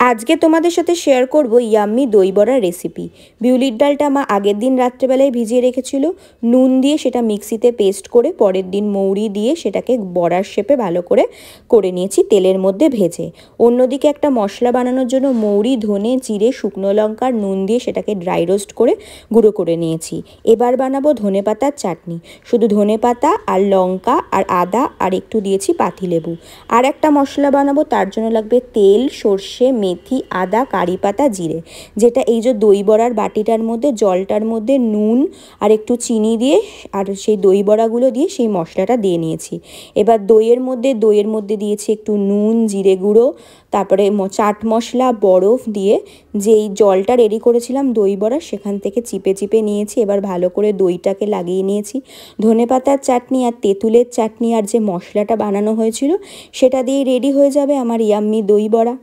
আজকে তোমাদের সাথে শেয়ার করব ইয়াম্মি দই বড়ার রেসিপি। বিউলির ডালটা মা আগের দিন রাত্রেবেলায় ভিজিয়ে রেখেছিল, নুন দিয়ে সেটা মিক্সিতে পেস্ট করে পরের দিন মৌরি দিয়ে সেটাকে বড়ার শেপে ভালো করে নিয়েছি তেলের মধ্যে ভেজে। অন্যদিকে একটা মশলা বানানোর জন্য মৌরি, ধনে, জিরে, শুকনো লঙ্কার নুন দিয়ে সেটাকে ড্রাই রোস্ট করে গুঁড়ো করে নিয়েছি। এবার বানাবো ধনেপাতার চাটনি। শুধু ধনেপাতা আর লঙ্কা আর আদা আর একটু দিয়েছি পাতিলেবু। আর একটা মশলা বানাবো, তার জন্য লাগবে তেল, সর্ষে, মেথি, আদা, কারি পাতা, জিরে, যেটা এই যে দই বড়ার বাটিটার মধ্যে জলটার মধ্যে নুন আর একটু চিনি দিয়ে আর সেই দই বড়াগুলো দিয়ে সেই মশলাটা দিয়ে নিয়েছি। এবার দইয়ের মধ্যে দিয়েছি একটু নুন, জিরে গুঁড়ো, তারপরে চাট মশলা, বরফ দিয়ে যেই জলটা রেডি করেছিলাম দই বড়া সেখান থেকে চিপে চিপে নিয়েছি। এবার ভালো করে দইটাকে লাগিয়ে নিয়েছি। ধনেপাতার চাটনি আর তেঁতুলের চাটনি আর যে মশলাটা বানানো হয়েছিল সেটা দিয়ে রেডি হয়ে যাবে আমার ইয়াম্মি দই বড়া।